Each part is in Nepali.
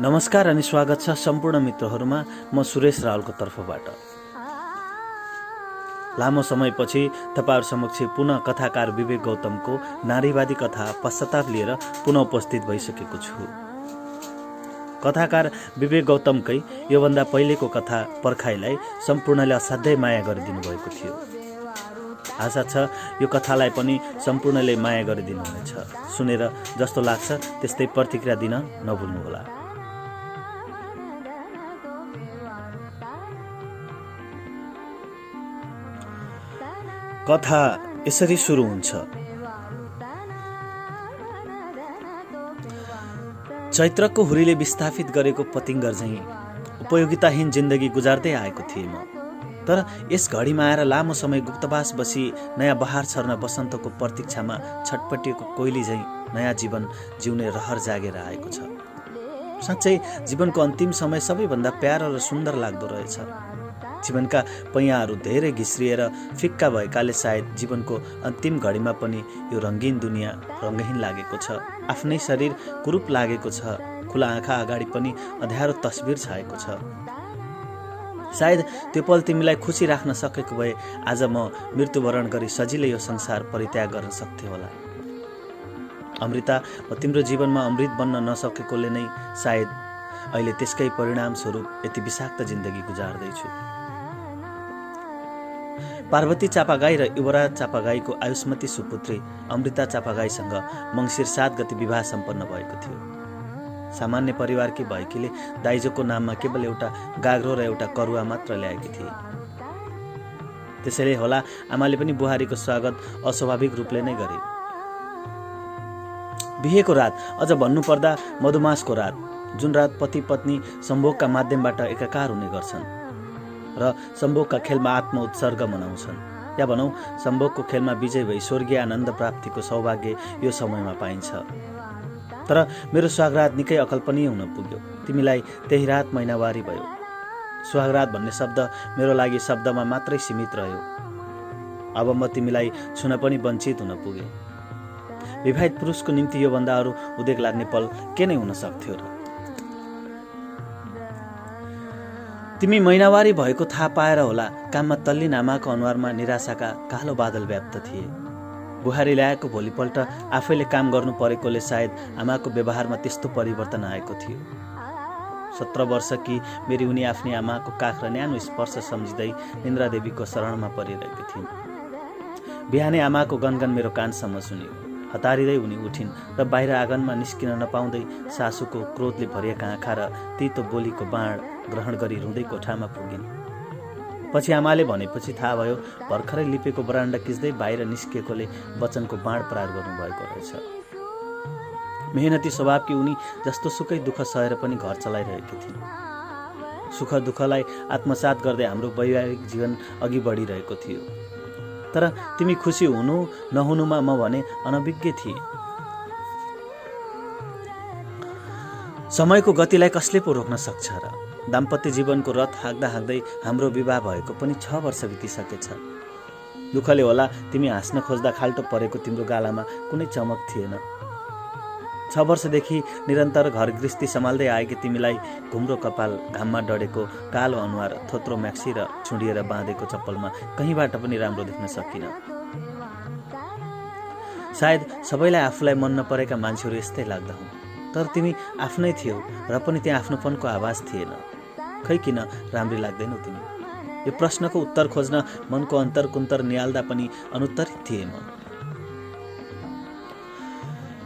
नमस्कार अनि स्वागत छ सम्पूर्ण मित्रहरूमा। म सुरेश रावलको तर्फबाट लामो समयपछि तपाईहरु समक्ष पुनः कथाकार विवेक गौतमको नारीवादी कथा पश्चाताप लिएर पुनः उपस्थित भइसकेको छु। कथाकार विवेक गौतमकै योभन्दा पहिलेको कथा पर्खाइलाई सम्पूर्णले असाध्यै माया गरिदिनु भएको थियो। आशा छ यो कथालाई पनि सम्पूर्णले माया गरिदिनु हुनेछ। सुनेर जस्तो लाग्छ त्यस्तै प्रतिक्रिया दिन नभुल्नुहोला। कथा यसरी सुरु हुन्छ। चैत्रको हुरीले विस्थापित गरेको पतिङ्गर झैं उपयोगिताहीन जिन्दगी गुजार्दै आएको थिएँ म। तर यस घडीमा आएर लामो समय गुप्तवास बसी नयाँ बहार छर्न बसन्तको प्रतीक्षामा छटपटिएको कोइली झैं नयाँ जीवन जिउने रहर जागेर आएको छ। साँच्चै जीवनको अन्तिम समय सबैभन्दा प्यारो र सुन्दर लाग्दो रहेछ। जीवनका पैयाहरू धेरै घिस्रिएर फिक्का भएकाले सायद जीवनको अन्तिम घडीमा पनि यो रङ्गीन दुनियाँ रङ्गहीन लागेको छ। आफ्नै शरीर कुरूप लागेको छ। खुला आँखा अगाडि पनि अँध्यारो तस्बिर छाएको छ। सायद त्यो पल तिमीलाई खुसी राख्न सकेको भए आज म मृत्युवरण गरी सजिलै यो संसार परित्याग गर्न सक्थे होला। अमृता, म तिम्रो जीवनमा अमृत बन्न नसकेकोले नै सायद अहिले त्यसकै परिणाम स्वरूप यति विषाक्त जिन्दगी गुजार्दैछु। पार्वती चापागाई र युवराज चापागाईको आयुष्मती सुपुत्री अमृता चापागाईसँग मङ्सिर 7 गते विवाह सम्पन्न भएको थियो। सामान्य परिवारकी भएकीले दाइजोको नाममा केवल एउटा गाग्रो र एउटा करुवा मात्र ल्याएकी थिए। त्यसैले होला आमाले पनि बुहारीको स्वागत अस्वाभाविक रूपले नै गरे। बिहेको रात, अझ भन्नुपर्दा मधुमासको रात, जुन रात पति पत्नी सम्भोगका माध्यमबाट एकाकार हुने गर्छन् र सम्भोगका खेलमा आत्म उत्सर्ग मनाउँछन्, या भनौँ सम्भोगको खेलमा विजय भई स्वर्गीय आनन्द प्राप्तिको सौभाग्य यो समयमा पाइन्छ। तर मेरो स्वागरात निकै अकल्पनीय हुन पुग्यो। तिमीलाई त्यही रात महिनावारी भयो। स्वागरात भन्ने शब्द मेरो लागि शब्दमा मात्रै सीमित रह्यो। अब म तिमीलाई छुन पनि वञ्चित हुन पुगेँ। विवाहित पुरुषको निम्ति योभन्दा अरू उदेक लाग्ने पल के नै हुन सक्थ्यो र? तिमी महिनावारी भएको थाहा पाएर होला काममा तल्लीन आमाको अनुहारमा निराशाका कालो बादल व्याप्त थिए। बुहारी ल्याएको भोलिपल्ट आफैले काम गर्नु परेकोले सायद आमाको व्यवहारमा त्यस्तो परिवर्तन आएको थियो। 17 वर्षकी मेरी उनी आफ्नी आमाको काख र न्यानो स्पर्श सम्झिँदै इन्द्रादेवीको शरणमा परिरहेकी थिइन्। बिहानै आमाको गनगन मेरो कानसम्म सुनियो। हतारिँदै उनी उठिन् र बाहिर आँगनमा निस्किन नपाउँदै सासूको क्रोधले भरिएका आँखा र तितो बोलीको बाण ग्रहण गरी रुँदै कोठामा पुगिन्। पछि आमाले भनेपछि थाहा भयो भर्खरै लिपेको बरान्डा किच्दै बाहिर निस्किएकोले वचनको बाण प्रहार गर्नुभएको रहेछ। मेहनती स्वभावकी उनी जस्तो सुकै दुःख सहेर पनि घर चलाइरहेकी थिइन्। सुख दुःखलाई आत्मसात गर्दै हाम्रो वैवाहिक जीवन अघि बढिरहेको थियो। तर तिमी खुसी हुनु नहुनुमा म भने अनभिज्ञ थिएँ। समयको गतिलाई कसले पो रोक्न सक्छ र? दाम्पत्य जीवनको रथ हाँक्दा हाँक्दै हाम्रो विवाह भएको पनि 6 वर्ष बितिसकेछ। दुःखले होला तिमी हाँस्न खोज्दा खाल्टो परेको तिम्रो गालामा कुनै चमक थिएन। 6 वर्षदेखि निरन्तर घर गृहस्थी सम्हाल्दै आएकी तिमीलाई घुम्रो कपाल, घाममा डढेको कालो अनुहार, थोत्रो म्याक्सी र छुडिएर बाँधेको चप्पलमा कहीँबाट पनि राम्रो देख्न सकिन। सायद सबैलाई आफूलाई मन नपरेका मान्छेहरू यस्तै लाग्दा हुन्। तर तिमी आफ्नै थियौ र पनि त्यहाँ आफ्नोपनको आवाज थिएन। खै किन राम्री लाग्दैनौ तिमी? यो प्रश्नको उत्तर खोज्न मनको अन्तर कुन्तर निहाल्दा पनि अनुत्तरित थिए म।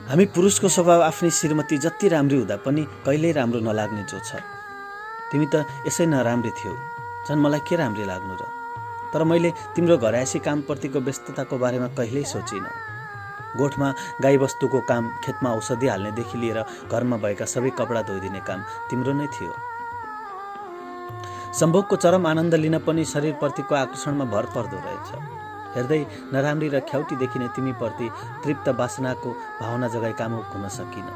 हामी पुरुषको स्वभाव आफ्नै श्रीमती जति राम्री हुँदा पनि कहिल्यै राम्रो नलाग्ने जो छ। तिमी त यसै नराम्री थियौ, झन् मलाई के राम्री लाग्नु र? तर मैले तिम्रो घरयासी कामप्रतिको व्यस्तताको बारेमा कहिल्यै सोचिनँ। गोठमा गाईबस्तुको काम, खेतमा औषधि हाल्नेदेखि लिएर घरमा भएका सबै कपडा धोइदिने काम तिम्रो नै थियो। सम्भोगको चरम आनन्द लिन पनि शरीरप्रतिको आकर्षणमा भर पर्दो रहेछ। हेर्दै नराम्री र ख्याउटी देखिने तिमीप्रति तृप्त वासनाको भावना जगाई कामुक हुन सकिन।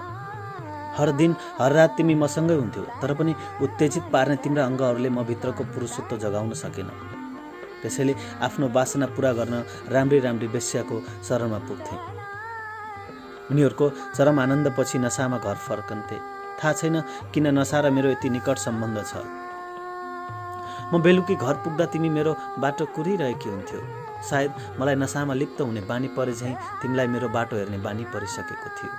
हर दिन हर रात तिमी मसँगै हुन्थ्यौ, तर पनि उत्तेजित पार्ने तिम्रा अङ्गहरूले म भित्रको पुरुषत्व जगाउन सकेन। त्यसैले आफ्नो वासना पूरा गर्न राम्री राम्री वेश्याको शरणमा पुग्थे। उनीहरूको चरम आनन्दपछि नसामा घर फर्कन्थे। थाहा छैन किन नसा र मेरो यति निकट सम्बन्ध छ। म बेलुकी घर पुग्दा तिमी मेरो बाटो कुरिरहेकी हुन्थ्यौ। सायद मलाई नसामा लिप्त हुने बानी परे झैँ तिमीलाई मेरो बाटो हेर्ने बानी परिसकेको थियो।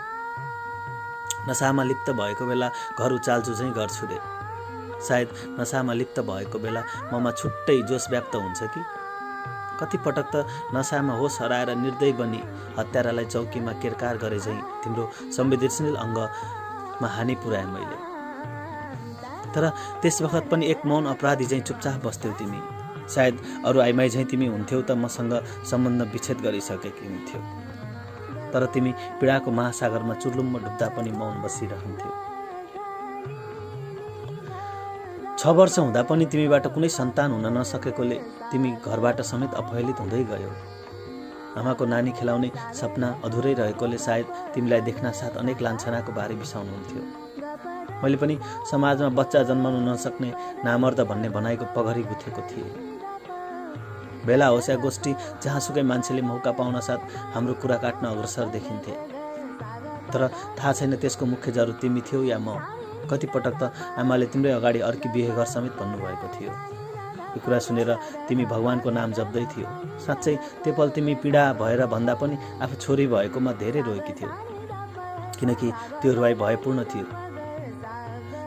नसामा लिप्त भएको बेला घर उचाल्छु झैँ गर्छु रे। सायद नसामा लिप्त भएको बेला ममा छुट्टै जोस व्याप्त हुन्छ कि। कति पटक त नसामा होस हराएर निर्दय बनी हत्यारालाई चौकीमा केरकार गरे झैँ तिम्रो संवेदनशील अङ्गमा हानि पुर्याए मैले। तर त्यस बखत पनि एक मौन अपराधी झैँ चुपचाप बस्थ्यौ तिमी। सायद अरू आइमाई झैँ तिमी हुन्थ्यौ त मसँग सम्बन्ध विच्छेद गरिसकेकी हुन्थ्यौ। तर तिमी पीडाको महासागरमा चुर्लुम्म डुब्दा पनि मौन बसिरहन्थ्यौ। 6 वर्ष हुँदा पनि तिमीबाट कुनै सन्तान हुन नसकेकोले तिमी घरबाट समेत अपहेलित हुँदै गयौ। आमाको नानी खेलाउने सपना अधुरै रहेकोले सायद तिमीलाई देख्न साथ अनेक लान्छनाको बारी बिसाउनुहुन्थ्यो। मैले पनि समाजमा बच्चा जन्माउन नसक्ने नामर्द भन्ने भनाइको पगरी गुथेको थिएँ। बेला होस् या गोष्ठी जहाँसुकै मान्छेले मौका पाउन साथ हाम्रो कुरा काट्न अग्रसर देखिन्थे। तर थाहा छैन त्यसको मुख्य जरु तिमी थियौ या म। कति पटक त आमाले तिम्रै अगाडि अर्की बिहे घर समेत भन्नुभएको थियो। यो कुरा सुनेर तिमी भगवानको नाम जप्दै थियो। साँच्चै त्यो पल तिमी पीडा भएर भन्दा पनि आफू छोरी भएकोमा धेरै रोएकी थियौ, किनकि त्यो रुवाई भयपूर्ण थियो।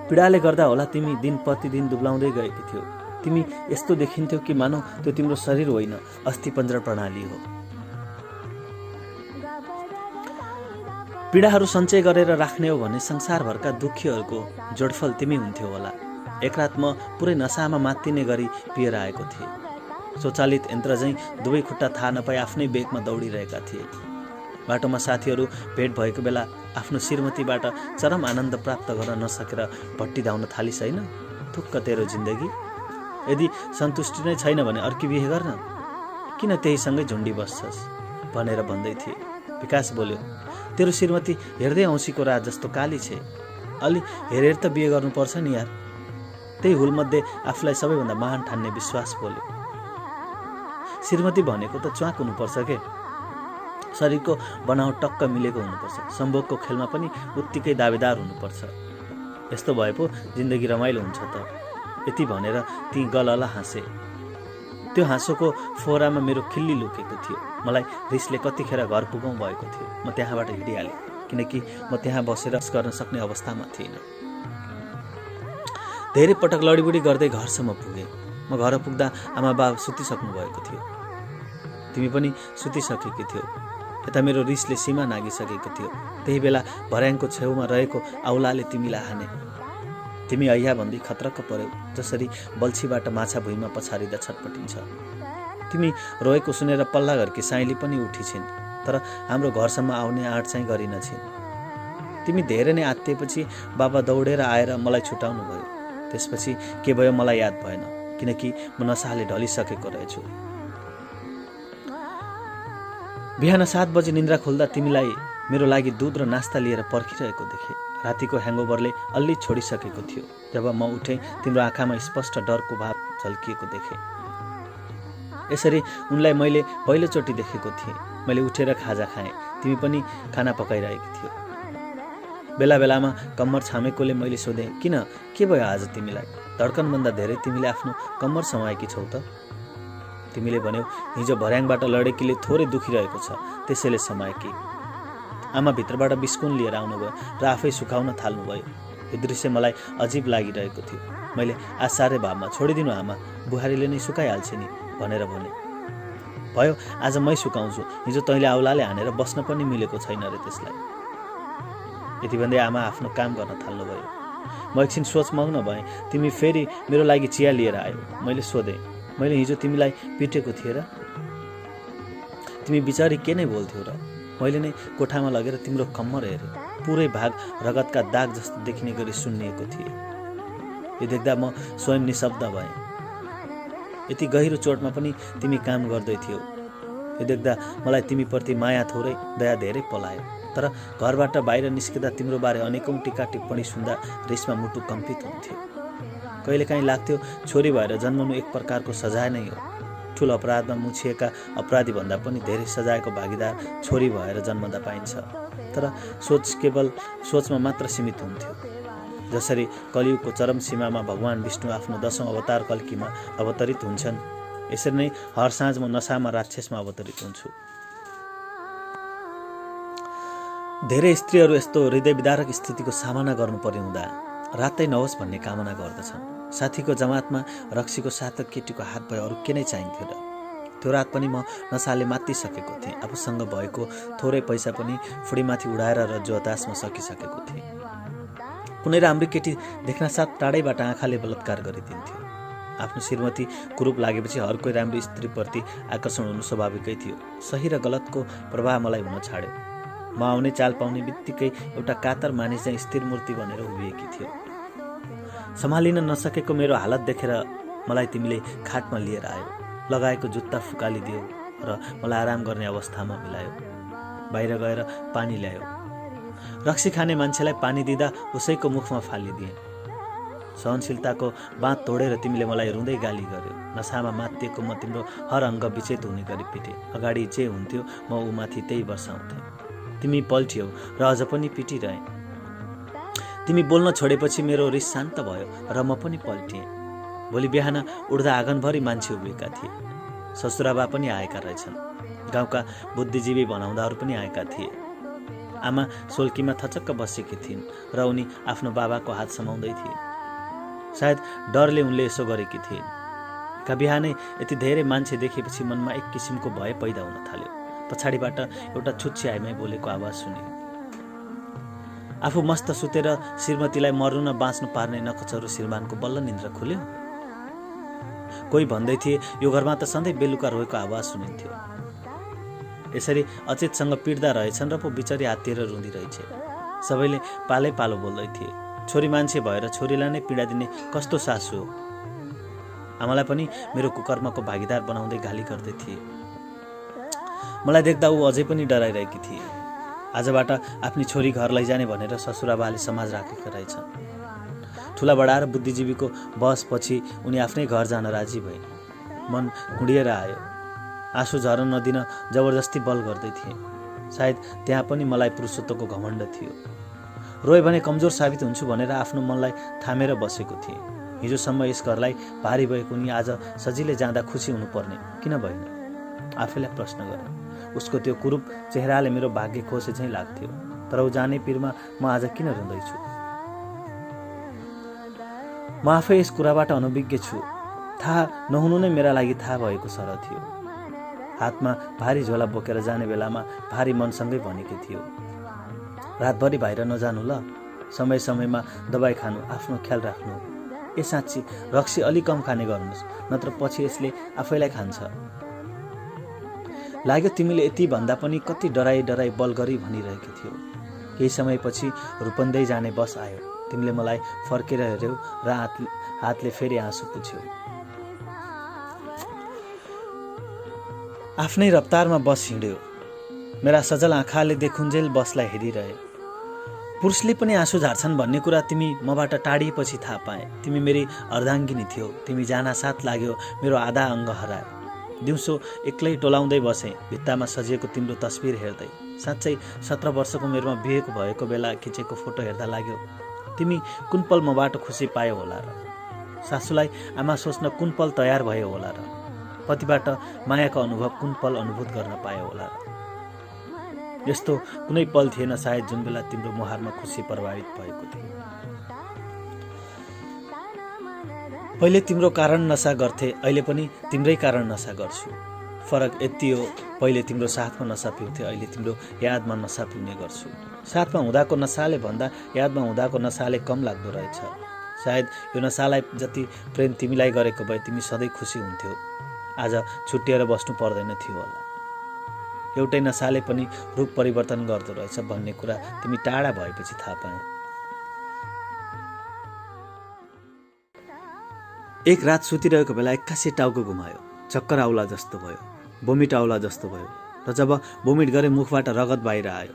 पीडाले गर्दा होला तिमी दिन प्रतिदिन दुब्लाउँदै गएकी थियौ। तिमी यस्तो देखिन्थ्यौ कि मानौ त्यो तिम्रो शरीर होइन, अस्थिपञ्जर प्रणाली हो। पीडाहरू सञ्चय गरेर राख्ने हो भने संसारभरका दुःखीहरूको जोडफल तिमी हुन्थ्यौ होला। एक रात म पुरै नसामा मात्तिने गरी पिएर आएको थिएँ। स्वचालित यन्त्र झैँ दुवै खुट्टा थाहा नपाई आफ्नै बेगमा दौडिरहेका थिए। बाटोमा साथीहरू भेट भएको बेला आफ्नो श्रीमतीबाट चरम आनन्द प्राप्त गर्न नसकेर भट्टी धाउन थालिस् होइन? थुक्क तेरो जिन्दगी। यदि सन्तुष्टि नै छैन भने अर्की बिहे गर्न, किन त्यहीसँगै झुन्डी बस्छस् भनेर भन्दै थिए। विकास बोल्यो, तेरो श्रीमती हेर्दै औँसीको रात जस्तो काली छे। अलि हेरेर त बिहे गर्नुपर्छ नि यार। त्यही हुलमध्ये आफूलाई सबैभन्दा महान ठान्ने विश्वास बोल्यो। श्रीमती भनेको त च्वाक हुनुपर्छ के। शरीरको बनावट टक्क मिलेको हुनुपर्छ। सम्भोगको खेलमा पनि उत्तिकै दावेदार हुनुपर्छ। यस्तो भए पो जिन्दगी रमाइलो हुन्छ त। यति भनेर ती गलल हाँसे। त्यो हाँसोको फोहरामा मेरो खिल्ली लुकेको थियो। मलाई रिसले कतिखेर घर पुगौँ भएको थियो। म त्यहाँबाट हिँडिहालेँ, किनकि म त्यहाँ बसेर गर्न सक्ने अवस्थामा थिइनँ। धेरै पटक लडीबुडी गर्दै घरसम्म पुगेँ। म घर पुग्दा आमा बाबा सुतिसक्नु भएको थियो। तिमी पनि सुतिसकेकी थियौ। यता मेरो रिसले सीमा नागिसकेको थियो। त्यही बेला भर्याङको छेउमा रहेको औलाले तिमीलाई हाने। तिमी अहिया भन्दै खतरक्क पर्यौ, जसरी बल्छीबाट माछा भुइँमा पछारिँदा छटपटिन्छ। तिमी रोएको सुनेर पल्ला घरकी साइली पनि उठिछिन्, तर हाम्रो घरसम्म आउने आँट चाहिँ गरिनछिन्। तिमी धेरै नै आत्तिएपछि बाबा दौडेर आएर मलाई छुटाउनु भयो। त्यसपछि के भयो मलाई याद भएन, किनकि म नसाले ढलिसकेको रहेछु। बिहान 7 बजे निन्द्रा खोल्दा तिमीलाई मेरो लागि दुध र नास्ता लिएर पर्खिरहेको देखेँ। रातिको ह्याङओभरले अल्ली छोडिसकेको थियो। जब म उठेँ तिम्रो आँखामा स्पष्ट डरको भाव झल्किएको देखेँ। यसरी उनलाई मैले पहिलोचोटि देखेको थिएँ। मैले उठेर खाजा खाएँ। तिमी पनि खाना पकाइरहेकी थियौ। बेला बेलामा कम्मर छामेकोले मैले सोधेँ, किन, के भयो आज तिमीलाई? धड्कनभन्दा धेरै तिमीले आफ्नो कम्मर समाएकी छौ त। तिमीले भन्यौ, हिजो भर्याङबाट लडेकीले थोरै दुखिरहेको छ, त्यसैले समाएकी। आमा भित्रबाट बिस्कुन लिएर आउनुभयो र आफै सुकाउन थाल्नुभयो। यो दृश्य मलाई अजीब लागिरहेको थियो। मैले आश्चर्य भावमा, छोडिदिनु आमा, बुहारीले नै सुकाइहाल्छ नि भनेर भने। भयो, आज मै सुकाउँछु। हिजो तैँले औलाले हानेर बस्न पनि मिलेको छैन रे त्यसलाई। यति भन्दै आमा आफ्नो काम गर्न थाल्नुभयो। म एकछिन सोचमग्न भएँ। तिमी फेरि मेरो लागि चिया लिएर आयो। मैले सोधेँ, मैले हिजो तिमीलाई पिटेको थिएँ र? तिमी बिचारी के नै बोल्थ्यौ र? मैले नै कोठामा लगेर तिम्रो कम्मर हेरेँ। पुरै भाग रगतका दाग जस्तो देखिने गरी सुन्निएको थिए। यो देख्दा म स्वयं निशब्द भएँ। यति गहिरो चोटमा पनि तिमी काम गर्दै थियौ। यो देख्दा मलाई तिमीप्रति माया थोरै, दया धेरै पलायो। तर घरबाट बाहिर निस्किँदा तिम्रो बारे अनेकौं टीका टिप्पणी सुन्दा रिसमा मुटु कम्पित हुन्थ्यो। कहिलेकाहीँ लाग्थ्यो छोरी भएर जन्मनु एक प्रकारको सजाय नै हो। ठुलो अपराधमा मुछिएका अपराधी भन्दा पनि धेरै सजायको भागीदार छोरी भएर जन्मदा पाइन्छ। तर सोच केवल सोचमा मात्र सीमित हुन्थ्यो। जसरी कलियुगको चरम सीमामा भगवान विष्णु आफ्नो 10औं अवतार कल्कीमा अवतरित हुन्छन्, यसरी नै हर साँझ म नशामा राक्षसमा अवतरित हुन्छु। धेरै स्त्रीहरू यस्तो हृदयविदारक स्थितिको सामना गर्नुपर्ने हुँदा रातै नहोस् भन्ने कामना गर्दछन्। साथीको जमातमा रक्सीको साथक केटीको हात भए अरू के नै चाहिन्थ्यो र। त्यो रात पनि म नसाले मात्तिसकेको थिएँ। आफूसँग भएको थोरै पैसा पनि फुडीमाथि उडाएर र जोतासमा सकिसकेको थिएँ। कुनै राम्री केटी देख्नसाथ टाढैबाट आँखाले बलात्कार गरिदिन्थ्यो। आफ्नो श्रीमती कुरूप लागेपछि हर कोही राम्रो स्त्रीप्रति आकर्षण हुनु स्वाभाविकै थियो। सही र गलतको प्रभाव मलाई हुन छाड्यो। म आउने चाल पाउने बित्तिकै एउटा कातर मानिस चाहिँ स्थिर मूर्ति बनेर उभिएकी थियो। सम्हालिन नसकेको मेरो हालत देखेर मलाई तिमीले खाटमा लिएर आयो, लगाएको जुत्ता फुकालिदियो र मलाई आराम गर्ने अवस्थामा मिलायो। बाहिर गएर पानी ल्यायो। रक्सी खाने मान्छेलाई पानी दिँदा उसैको मुखमा फालिदिए। सहनशीलताको बाँध तोडेर तिमीले मलाई रुँदै गाली गर्यो। नसामा मात्तिएको म तिम्रो हर अङ्ग विचेत हुने गरी पिटे। अगाडि जे हुन्थ्यो म ऊमाथि त्यही वर्षाउँथेँ। तिमी पल्ट्यौ र अझ पनि पिटिरहे। तिमी बोल्न छोडेपछि मेरो रिस शान्त भयो र म पनि पल्टिएँ। भोलि बिहान उड्दा आँगनभरि मान्छे उभिएका थिए। ससुराबा पनि आएका रहेछन्। गाउँका बुद्धिजीवी भनाउँदाहरू पनि आएका थिए। आमा सोल्कीमा थचक्क बसेकी थिइन् र उनी आफ्नो बाबाको हात समाउँदै थिए। सायद डरले उनले यसो गरेकी थिइन्। का बिहानै यति धेरै मान्छे देखेपछि मनमा एक किसिमको भय पैदा हुन थाल्यो। पछाडिबाट एउटा छुच्च्याइमै बोलेको आवाज सुनियो। आफू मस्त सुतेर श्रीमतीलाई मर्नु न बाँच्नु पार्ने नखचरो श्रीमानको बल्ल निन्द्रा खुल्यो। कोही भन्दै थिए यो घरमा त सधैँ बेलुका रोएको आवाज सुनिन्थ्यो। यसरी अचेतसँग पिट्दा रहेछन् र पो बिचरी हात्तिएर रुँदी रहेछ। सबैले पालै पालो बोल्दै थिए, छोरी मान्छे भएर छोरीलाई नै पीडा दिने कस्तो सासु हो। आमालाई पनि मेरो कुकर्मको भागीदार बनाउँदै गाली गर्दै थिए। मलाई देख्दा ऊ अझै पनि डराइरहेकी थिए। आजबाट आफ्नी छोरी घर लैजाने भनेर ससुराबाले समाज राखेका रहेछन्। ठुला बडा र बुद्धिजीवीको बहसपछि उनी आफ्नै घर जान राजी भए। मन कुँडिएर आयो। आँसु झर्न नदिन जबरजस्ती बल गर्दै थिए। सायद त्यहाँ पनि मलाई पुरुषत्वको घमण्ड थियो। रोए भने कमजोर साबित हुन्छु भनेर आफ्नो मनलाई थामेर बसेको थिएँ। हिजोसम्म यस घरलाई भारी भएको उनी आज सजिलै जाँदा खुसी हुनुपर्ने किन भएन? आफैलाई प्रश्न गरेँ। उसको त्यो कुरूप चेहराले मेरो भाग्य खोसे चाहिँ लाग्थ्यो। तर ऊ जाने पिरमा म आज किन रुँदैछु? म आफै यस कुराबाट अनभिज्ञ छु। थाहा नहुनु नै मेरा लागि थाहा भएको सरह थियो। हातमा भारी झोला बोकेर जाने बेलामा भारी मनसँगै भनेकी थियो, रातभरि बाहिर नजानु ल, समय समयमा दबाई खानु, आफ्नो ख्याल राख्नु। ए साँच्ची रक्सी अलि कम खाने गर्नुहोस्, नत्र पछि यसले आफैलाई खान्छ। लाग्यो तिमीले यति भन्दा पनि कति डराई डराई बल गरी भनिरहेकी थियौ। केही समयपछि रूपन्दै जाने बस आयो। तिमीले मलाई फर्केर हेऱ्यौ र हातले फेरि आँसु पुछ्यौ। आफ्नै रफ्तारमा बस हिँड्यो। मेरा सजल आँखाले देखुन्जेल बसलाई हेरिरहे। पुरुषले पनि आँसु झार्छन् भन्ने कुरा तिमी मबाट टाढिएपछि थाहा पाएँ। तिमी मेरी अर्धाङ्गिनी थियौ। तिमी जानासाथ लाग्यो मेरो आधा अङ्ग हरायो। दिउँसो एक्लै टोलाउँदै बसेँ भित्तामा सजिएको तिम्रो तस्बिर हेर्दै। साँच्चै 17 वर्षको उमेरमा बिहेको भएको बेला खिचेको फोटो हेर्दा लाग्यो तिमी कुन पल मबाट खुसी पायो होला र। सासूलाई आमा सोच्न कुन पल तयार भयो होला र। पतिबाट मायाको अनुभव कुन पल अनुभूत गर्न पायो होला र। यस्तो कुनै पल थिएन सायद जुन बेला तिम्रो मुहारमा खुसी प्रभावित भएको थियो। पहिले तिम्रो कारण नसा गर्थे, अहिले पनि तिम्रै कारण नसा गर्छु। फरक यति हो, पहिले तिम्रो साथमा नसा पिउँथे, अहिले तिम्रो यादमा नसा पिउने गर्छु। साथमा हुँदाको नसाले भन्दा यादमा हुँदाको नसाले कम लाग्दो रहेछ। सायद यो नसालाई जति प्रेम तिमीलाई गरेको भए तिमी सधैँ खुसी हुन्थ्यौ। आज छुट्टिएर बस्नु पर्दैन थियो होला। एउटै नसाले पनि रूप परिवर्तन गर्दो रहेछ भन्ने कुरा तिमी टाढा भएपछि थाहा पाएँ। एक रात सुतिरहेको बेला एक्कासी टाउको घुमायो। चक्कर आउला जस्तो भयो, बोमिट आउला जस्तो भयो र जब बोमिट गरे मुखबाट रगत बाहिर आयो।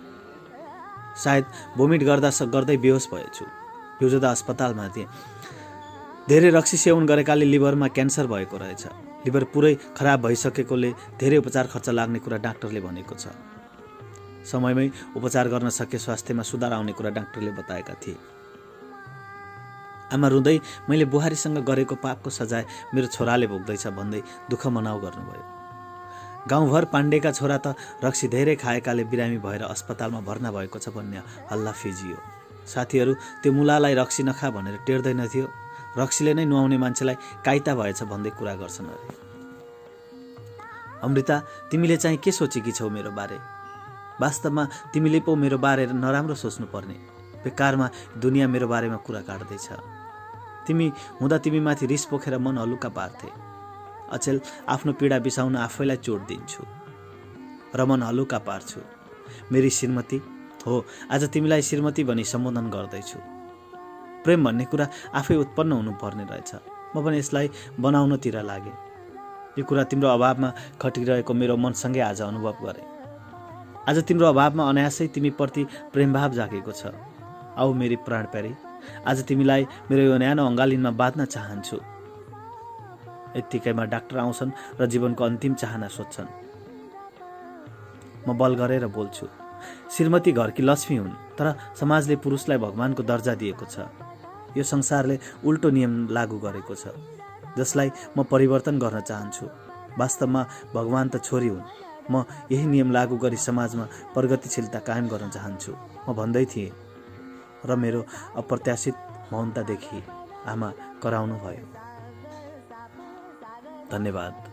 सायद बोमिट गर्दै बेहोस भएछु। हिजो त अस्पतालमा थिएँ। धेरै रक्सी सेवन गरेकाले लिभरमा क्यान्सर भएको रहेछ। लिभर पुरै खराब भइसकेकोले धेरै उपचार खर्च लाग्ने कुरा डाक्टरले भनेको छ। समयमै उपचार गर्न सके स्वास्थ्यमा सुधार आउने कुरा डाक्टरले बताएका थिए। आमा रुँदै मैले बुहारीसँग गरेको पापको सजाय मेरो छोराले भोग्दैछ भन्दै दुःख मनाउ गर्नुभयो। गाउँभर पाण्डेका छोरा त रक्सी धेरै खाएकाले बिरामी भएर अस्पतालमा भर्ना भएको छ भन्ने हल्ला फिजियो। साथीहरू त्यो मुलालाई रक्सी नखा भनेर टेर्दैनथ्यो, रक्सीले नै नुहाउने मान्छेलाई काइता भएछ भन्दै कुरा गर्छन् अरे। अमृता, तिमीले चाहिँ के सोचेकी छौ मेरो बारे? वास्तवमा तिमीले पो मेरो बारे नराम्रो सोच्नु पर्ने। बेकारमा दुनियाँ मेरो बारेमा कुरा काट्दैछ। तिमी हुँदा तिमीमाथि रिस पोखेर मन हलुका पार्थे। अचेल आफ्नो पीडा बिसाउन आफैलाई चोट दिन्छु र मन हलुका पार्छु। मेरी श्रीमती हो, आज तिमीलाई श्रीमती भनी सम्बोधन गर्दैछु। प्रेम भन्ने कुरा आफै उत्पन्न हुनुपर्ने रहेछ। म पनि यसलाई बनाउनतिर लागे। यो कुरा तिम्रो अभावमा खटिरहेको मेरो मनसँगै आज अनुभव गरेँ। आज तिम्रो अभावमा अनायासै तिमीप्रति प्रेमभाव जागेको छ। आऊ मेरी प्राण प्यारी, आज तिमीलाई मेरो यो न्यानो अङ्गालिनमा बाँध्न चाहन्छु। यत्तिकैमा डाक्टर आउँछन् र जीवनको अन्तिम चाहना सोध्छन्। म बल गरेर बोल्छु, श्रीमती घरकी लक्ष्मी हुन्, तर समाजले पुरुषलाई भगवानको दर्जा दिएको छ। यो संसारले उल्टो नियम लागू गरेको छ, जसलाई म परिवर्तन गर्न चाहन्छु। वास्तवमा भगवान त छोरी हुन्। म यही नियम लागू गरी समाजमा प्रगतिशीलता कायम गर्न चाहन्छु, म भन्दै थिएँ र मेरो अप्रत्याशित मौनता देखि आमा कराउनु भयो। धन्यवाद।